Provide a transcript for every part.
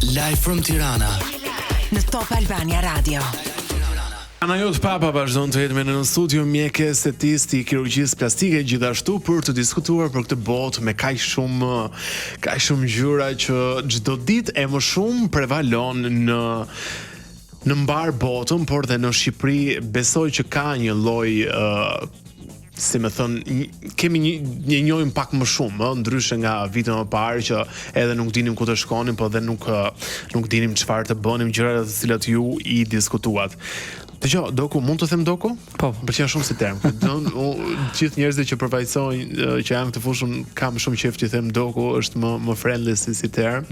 Live from Tirana në Top Albania Radio. Ana Jot Papa vazhdon të jetë me në studio mjeke estetisti i kirurgjisë plastike, gjithashtu për të diskutuar për këtë botë me kaq shumë ngjyra që çdo ditë e më shumë prevalon në mbar botën, por dhe në Shqipëri besoj që ka një lloj si më thon, kemi një njohim pak më shumë, ndryshe nga vitet më parë që edhe nuk dinim ku të shkonim, po dhe nuk dinim çfarë të bënim, gjërat të cilat ju i diskutuat. Dgjoj, Doku, mund të them Doku? Po. Pëlqen shumë si term. Gjithë njerëzit që përfaqësojnë që janë këtë fushën kam shumë qejf të them Doku, është më friendly si term.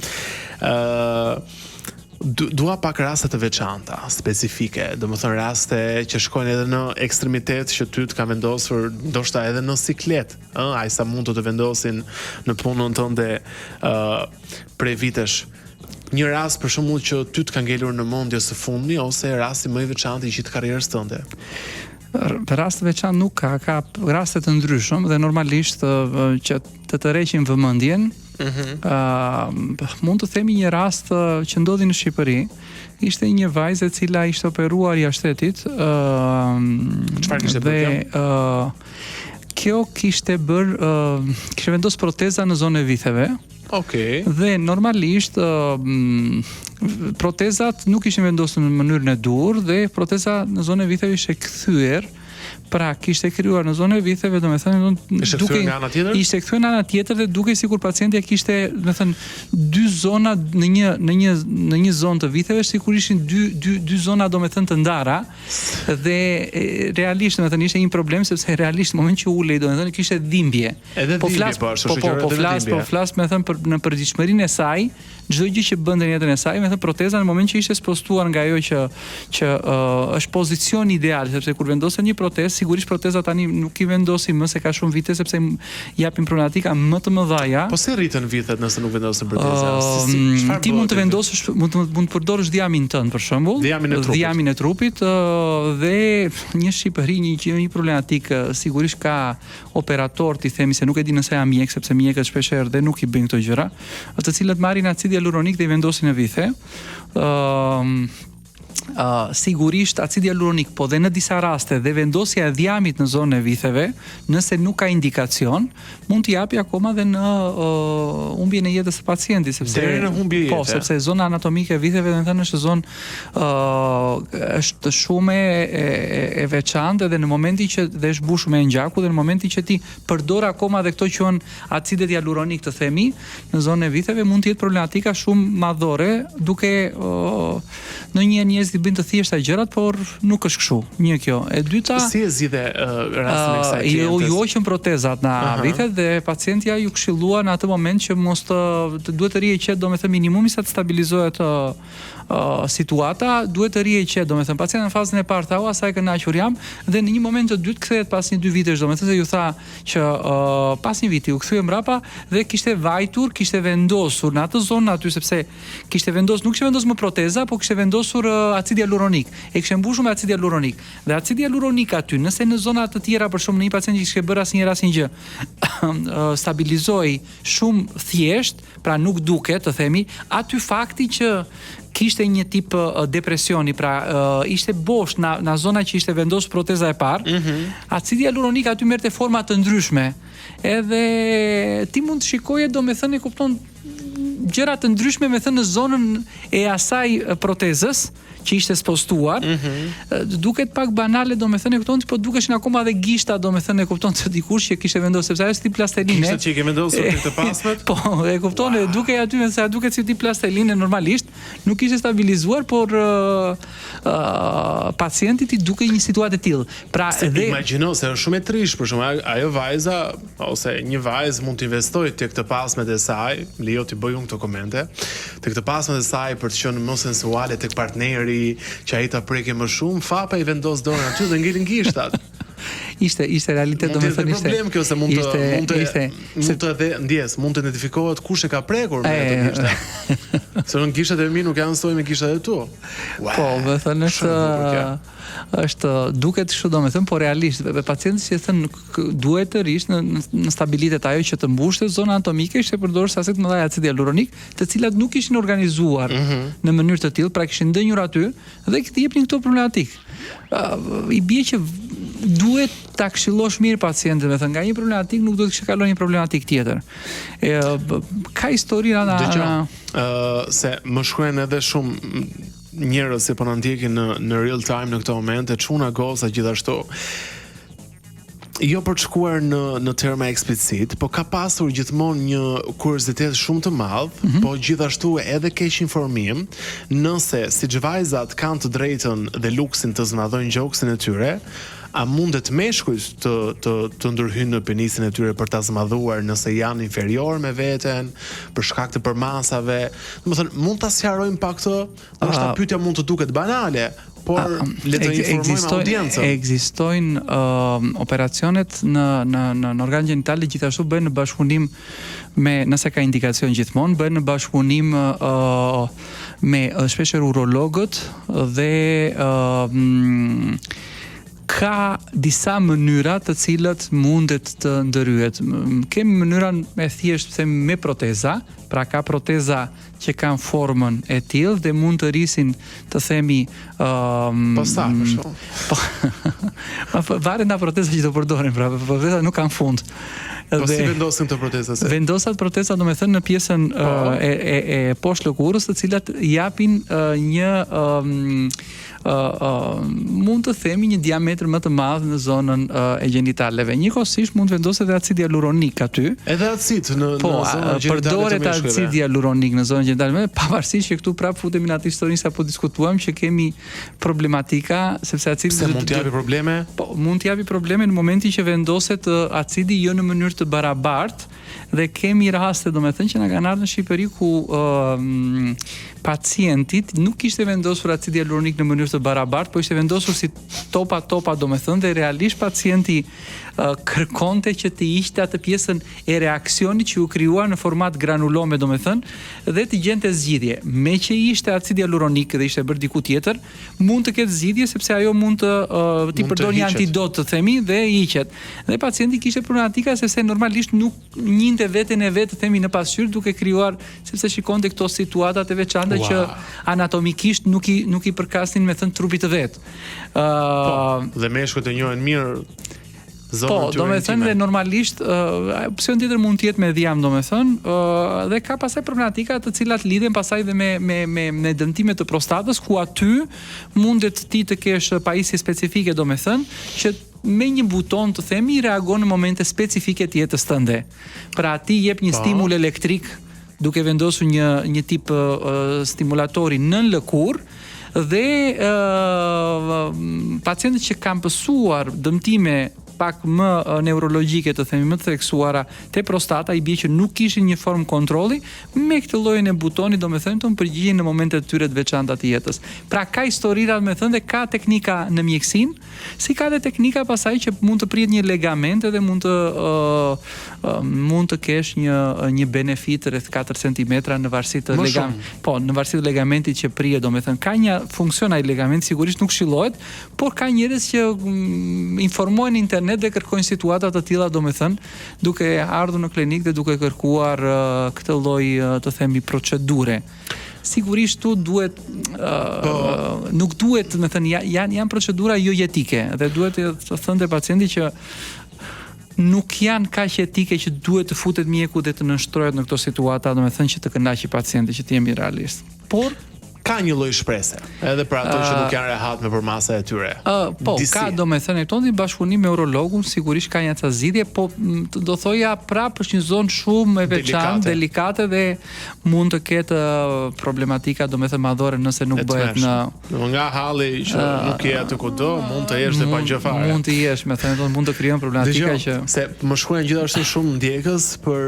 Dua pak raste të veçanta, specifike, domethënë raste që shkojnë edhe në ekstremitet që ty të ka vendosur, ndoshta edhe në siklet, ai sa mund të vendosin në punën tënde prej vitesh. Një rast për shembull që ty të ka ngelur në mendje së fundmi ose rasti më i veçantë i gjithë karrierës tënde. Raste veçantë nuk ka raste të ndryshëm dhe normalisht që të tërheqin vëmendjen. Mund të themi një rast që ndodhi në Shqipëri. Ishte një vajzë e cila ishte operuar jashtë shtetit. Çfarë kishte bërë? Kjo kishte vendos proteza në zonën e vitheve. Okej. Dhe normalisht protezat nuk ishin vendosur në mënyrën e dur dhe proteza në zonën e vitheve ishte kthyer. Pra, kishte krijuar në zonën e vitheve, domethënë duke ishte kthyer në ana tjetër dhe duke sikur pacientja kishte, domethënë dy zona në një zonë të vitheve, sikur ishin dy zona domethënë të ndara dhe realisht domethënë ishte një problem sepse realisht në moment që ulej domethënë kishte dhimbje. Po flas domethënë në përgjithshmërinë e saj, çdo gjë që bënte në jetën e saj, domethënë proteza në moment që ishte spostuar nga ajo që është pozicioni ideal, sepse kur vendosen një protezë, sigurisht proteza tani nuk i vendosim më se ka shumë vite sepse japin problematika më të mëdha. Po si rritën vitet nëse nuk vendosen proteza? Ti mund të vendosësh, mund të përdorësh dhiamin tënd për shembull, dhiamin e trupit dhe një Shqipëri një problematikë sigurisht ka operator, ti themi se nuk e di nëse janë mjek, sepse mjekët shpeshherë dhe nuk i bëjnë këto gjëra, të cilët marrin acid hialuronik dhe i vendosin në vithe. Sigurisht acidi hialuronik, po dhe në disa raste dhe vendosja e dhiamit në zonën e vitheve, nëse nuk ka indikacion, mund t'i japi akoma dhe në humbjen e jetës së pacientit, sepse deri në humbje jete. Po, sepse zona anatomike e vitheve domethënë është zonë është shumë e veçantë dhe në momentin që dhe është mbushur me ngjaku dhe në momentin që ti përdor akoma dhe këto quhen acidet hialuronik të themi, në zonën e vitheve mund të jetë problematika shumë madhore, duke në njerëz i bëjnë të thjeshta gjërat, por nuk është kështu. Një kjo. E dyta, si e zgjidhe rastin e kësaj klientes? Ju hoqën protezat në vitet dhe pacientja ju këshillua në atë moment që mos të duhet të rihej qet, domethënë minimumi sa të stabilizohet situata, duhet të rihej qet, domethënë pacienti në fazën e parë tha, sa e kënaqur jam, dhe në një moment të dytë kthehet pas 1-2 vitesh, domethënë se ju tha që pas një viti u kthye mbrapa dhe kishte vajtur, kishte vendosur në atë zonë aty sepse kishte vendosur, nuk kishte vendosur më proteza, po kishte vendosur acid hialuronik. E kishte mbushur me acid hialuronik. Dhe acid hialuronik aty, nëse në zona të tjera për shkak në një pacient që kishte bërë asnjë gjë, stabilizoi shumë thjesht, pra nuk duket, të themi, aty fakti që kishte një tip depresioni, pra ishte bosh në zona që ishte vendosur proteza e parë, acidi hialuronik aty merrte forma të ndryshme. Edhe ti mund të shikoje, domethënë e kupton gjëra të ndryshme me thënë në zonën e asaj protezës që ishte spostuar, duket pak banale, domethënë e kupton, po dukeshin akoma dhe gishta, domethënë e kupton se dikush që kishte vendosur, sepse ajo është tip plasteline. Kishte që i ke vendosur të pasmet? Po, e kupton, duke aty se duket si tip plasteline normalisht, nuk ishte stabilizuar, por pacientit i duke një situatë e tillë. Pra, edhe imagjino se është shumë e trisht, për shembull, ajo vajza ose një vajzë mund të investojë tek të pasmet e saj, lejo ti bëj unë këto komente, tek të pasmet e saj për të qenë më sensuale tek partneri, që ai ta prekë më shumë, fapa i vendos dorën aty dhe ngelin gishtat. ishte realitet, domethënë ishte problem kjo se mund të edhe ndjes, mund të identifikohet kush e ka prekur me ato gishta. Se në gishtat e mi nuk janë stoj me gishtat e tu. Po, më thënë është duket kështu domethënë, po realisht pacienti që thënë duhet të rish në stabilitet ajo që të mbushte zona anatomike, ishte përdorur sasi të mëdha acid hyaluronik, të cilat nuk ishin organizuar në mënyrë të tillë, pra kishin ndënjur aty dhe këtë jepnin këto problematik. I bie që duhet ta këshillosh mirë pacientin, me thënë, nga një problematik nuk duhet të kalon një problematik tjetër. Ka histori se më shkruajnë edhe shumë njerëz që po na ndjekin në real time në këtë moment, e çuna goca gjithashtu. Jo për të shkuar në terma eksplicit, po ka pasur gjithmonë një kuriozitet shumë të madh, po gjithashtu edhe keq informim, nëse siç vajzat kanë të drejtën dhe luksin të zmadhojnë gjoksin e tyre, a mundet meshkujt të ndërhyjnë në penisin e tyre për ta zmadhuar nëse janë inferior me veten, për shkak të përmasave. Domethënë, mund ta sqarojmë pak këtë, ndoshta pyetja mund të duket banale, por le të informojmë audiencën. Ekzistojnë operacionet në organ gjinitale, gjithashtu bëhen në bashkëpunim me, nëse ka indikacion gjithmonë, bëhen në bashkëpunim me shpeshherë urologët dhe ka disa mënyra të cilat mundet të ndërhyet. Kemi mënyrën me thjesht me proteza, pra ka proteza që kanë formën e tillë dhe mund të rrisin, të themi, varet nga proteza që të përdorin, pra proteza nuk kanë fund. Po si vendosin të protezat? Vendosat proteza, domethënë, në pjesën e poshtë lëkurës, të cilat japin një mund të themi një diametër më të madh në zonën e gjenitaleve. Njëkohësisht mund të vendoset edhe acid hyaluronik aty. Edhe acid në zonën gjinitale. Përdoret acid hyaluronik në zonën gjinitale, pavarësisht që këtu prapë futemi në atë historinë sa po diskutuam që kemi problematika, sepse acidi mund të japi probleme. Po, mund të japi probleme në momentin që vendoset acidi jo në mënyrë të barabartë, dhe kemi raste, domethënë, që na kanë ardhur në Shqipëri ku pacientit nuk ishte vendosur acid hyaluronik në mënyrë të barabartë, po ishte vendosur si topa, domethënë, dhe realisht pacienti kërkonte që të hiqte atë pjesën e reaksionit që u krijuar në format granulome, domethënë, dhe të gjente zgjidhje. Me që ishte acid hyaluronik dhe ishte bërë diku tjetër, mund të ketë zgjidhje sepse ajo mund të përdor një antidot, të themi, dhe hiqet. Dhe pacienti kishte problematika sepse normalisht nuk njinte veten e vet, të themi, në pasqyrë, duke krijuar, sepse shikonte këto situatat e veçanta që anatomikisht nuk i përkasnin, me thënë, trupit të vet. Dhe meshkujt e njohin mirë. Po, domethënë, dhe normalisht opsion tjetër mund të jetë me dhjam, domethënë, dhe ka pasaj problematika të cilat lidhen pasaj dhe me dëmtime të prostatës, ku aty mundet ti të kesh pajisje specifike, domethënë, që me një buton, të themi, reagon në momente specifike të jetës tënde. Pra ti jep një stimul elektrik duke vendosur një tip stimulatori nën lëkurë dhe pacientët që kanë pësuar dëmtime pak më neurologjike, të themi, më të theksuara te prostata, i bie që nuk kishin një formë kontrolli, me këtë llojin e butonit, domethënë, të përgjigjen në momente të tyre të veçanta të jetës. Pra ka historira, domethënë, dhe ka teknika në mjekësinë, si ka dhe teknika pasaj që mund të prihet një ligament dhe mund të kesh një benefit rreth 4 cm në varësi të në varësi të ligamentit që prihet, domethënë, ka një funksion ai ligament, sigurisht nuk shillohet, por ka njerëz që informojnë internet dhe kërkojnë situata të tilla, domethënë, duke ardhur në klinikë dhe duke kërkuar këtë lloj, të themi, procedure. Sigurisht tu duhet nuk duhet, të thënë, janë procedura jo jetike dhe duhet të thënte pacienti që nuk janë kaq etike që duhet të futet mjeku dhe të nënshtrohet në këto situata, domethënë, që të kënaqë pacienti, që të jemi realist. Por ka një lloj shprese, edhe për ato që nuk janë rehat me përmasa e tyre. Po, ka, domethënë, tonë bashkëpunim me urologun, sigurisht ka një ca zgjidhje, po do thoja prapë është një zonë shumë e veçantë, delikate dhe mund të ketë problematika, domethënë, madhore nëse nuk bëhet në nga halli që nuk je aty kudo, mund të jesh dhe pa gjë fare. Mund të jesh, me thënë, mund të krijon problematika që se më shkruajnë gjithashtu shumë ndjekës për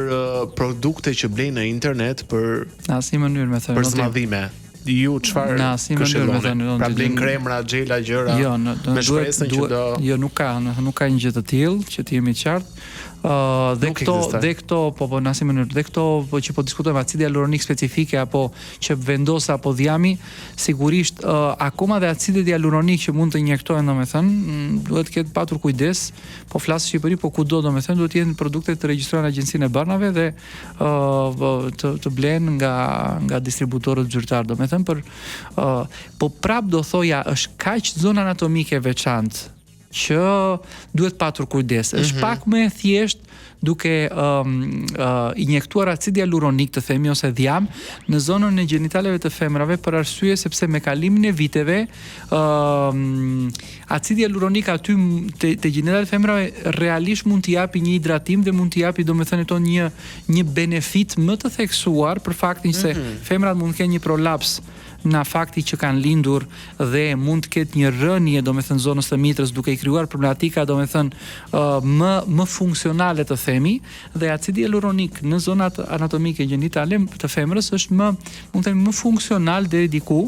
produkte që blejnë në internet për në asnjë mënyrë, me thënë, për zmadhime. ju çfarë këshilloni? Pra blin kremra, xhela, gjëra. Jo, me shpresën që do. Jo, nuk ka një gjë të tillë, që të jemi të qartë. Dhe këto po në asnjë mënyrë, dhe këto që po diskutojmë acidi hialuronik specifike apo që vendos apo dhjami, sigurisht akoma dhe acidet hialuronik që mund të injektohen, domethënë, duhet të ketë patur kujdes, po flas në Shqipëri, po kudo domethënë duhet të jenë produkte të regjistruara në Agjencinë e Barnave dhe të blen nga distributorët zyrtar, domethënë për po prap do thoja është kaq zonë anatomike veçantë që duhet patur kujdes. Është pak më e thjesht duke injektuar acid hialuronik të themi ose dhjam në zonën e gjenitaleve të femrave për arsye sepse me kalimin e viteve acidi hialuronik aty te gjenitalet e femrave realisht mund t'i japi një hidratim dhe mund t'i japi domethënë një benefit më të theksuar për faktin se femrat mund të kenë një prolaps na fakti që kanë lindur dhe mund të ketë një rënje domethënë zonës të mitrës duke i krijuar problematika domethënë më funksionale të themi dhe acidi hialuronik në zonat anatomike gjenitale të femrës është mund të themi më funksional deri diku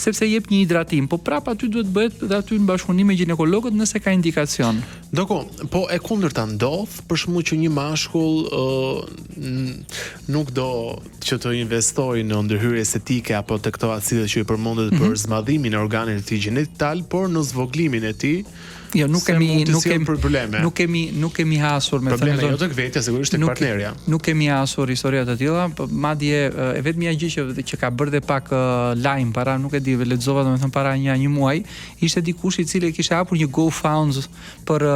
sepse jep një hidratim, po prap aty duhet bëhet dhe aty në bashkëpunim me ginekologët nëse ka indikacion. Doko, po e kundërta ndodh, për shembull që një mashkull nuk do që të investojë në ndërhyrje estetike apo të këto acide që i përmendet për zmadhimin e organit të tij gjenital, por në zvoglimin e tij. Jo, nuk kemi hasur me probleme jo tek vetja, sigurisht tek partnerja. Nuk kemi hasur historia të tilla, madje e vetmja gjë që ka bërë dhe pak lajm para, nuk e di, lexova domethënë para një muaji, ishte dikush i cili kishte hapur një GoFund për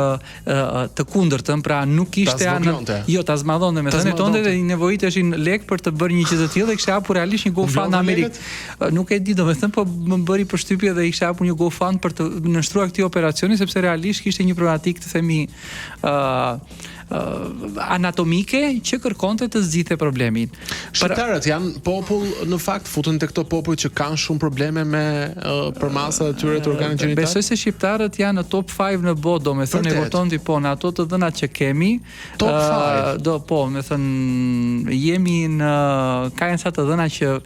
të kundërtën, pra nuk ishte ta zmadhonte me thënë tonte dhe i nevojiteshin lek për të bërë një gjë të tillë dhe kishte hapur realisht një GoFund në Amerikë. Nuk e di domethënë, po më bëri përshtypje dhe kishte hapur një GoFund për të nënshtruar këtë operacioni sepse realisht kishte një problematik të themi anatomike që kërkonte të zgjidhte problemin. Shqiptarët janë popull në fakt futen te këto popull që kanë shumë probleme me përmasat e tyre të organeve gjinitale. Besoj se shqiptarët janë në top 5 në botë, domethënë e votonti po në ato të dhënat që kemi. Top 5. Domethënë jemi në ka sa të dhëna që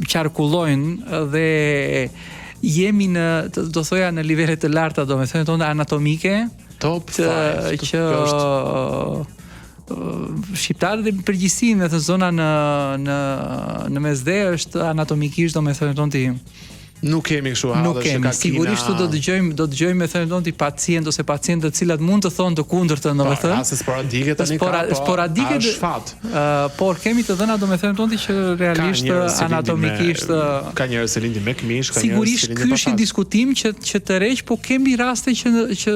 qarkullojnë dhe jemi në do thoja në nivele të larta domethënë tonë anatomike. Top 5 që shqiptarët dhe përgjithësi me të zona në mesdhe është anatomikisht domethënë tonë nuk kemi kështu hallë që ka sigurisht do dëgjojmë me thënë tonë pacient ose pacientë të cilat mund të thonë të kundërtën domethënë. Rase sporadike tani sporadike por kemi të dhëna domethënë tonë që realisht anatomikisht ka njerëz që lindin me këmishë, ka njerëz që lindin pa. Sigurisht ky është një diskutim që të rreq, po kemi raste që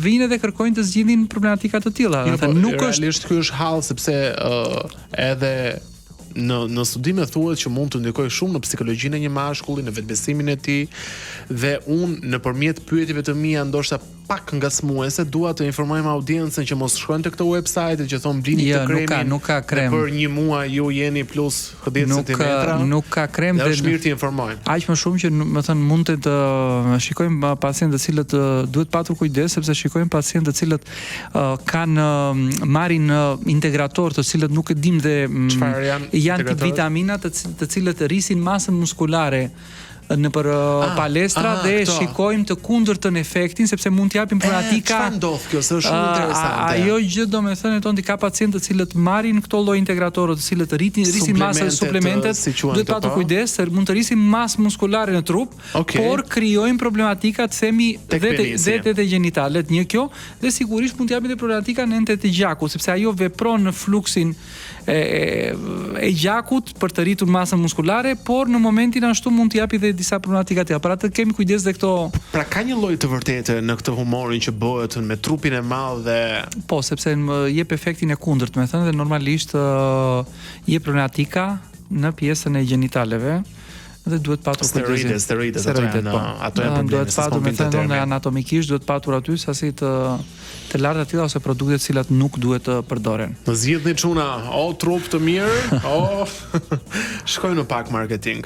vinë dhe kërkojnë të zgjidhin problematika të tilla. Nuk është realisht ky është hall sepse edhe në studime thuhet që mund të ndikojë shumë në psikologjinë e një mashkulli, në vetbesimin e tij dhe unë nëpërmjet pyetjeve të mia ndoshta pak ngacmuese dua të informojmë audiencën që mos shkojnë te këto website që thon blini të kremin. Nuk ka krem. Për një muaj ju jeni plus 10 cm. Nuk ka krem dhe është mirë të informojmë. Aq më shumë që më thënë mund të shikojmë pacientë të cilët duhet patur kujdes sepse shikojmë pacientë të cilët kanë marrin integrator të cilët nuk e dim dhe janë vitamina të cilët rrisin masën muskulare në për palestra dhe shikojmë të kundërtën efektin sepse mund t'japim problematika. Çfarë ndodh kjo? Është shumë interesante. Ajo gjë domethënë tonë ka pacientë të cilët marrin këto lloj integratorë të cilët rrisin masën suplementet, duhet patur kujdes se mund të rrisin masë muskulare në trup, por krijojnë problematika të themi vetë të gjenitalet, një kjo dhe sigurisht mund t'japin edhe problematika në entet e gjakut sepse ajo vepron në fluksin e gjakut për të rritur masën muskulare, por në momentin ashtu mund të japi dhe disa problematika tjera. Pra të kemi kujdes dhe këto. Pra ka një lloj të vërtetë në këtë humorin që bëhet me trupin e madh dhe po, sepse jep efektin e kundërt, më thënë, dhe normalisht jep problematika në pjesën e gjenitaleve. Dhe duhet patur kujdes. Steroidet ato janë probleme. Duhet patur me thënë anatomikisht duhet patur aty sasi të larta të tilla ose produkte të cilat nuk duhet të përdoren. Zgjidhni çuna, o trup të mirë, o shkojnë në pak marketing.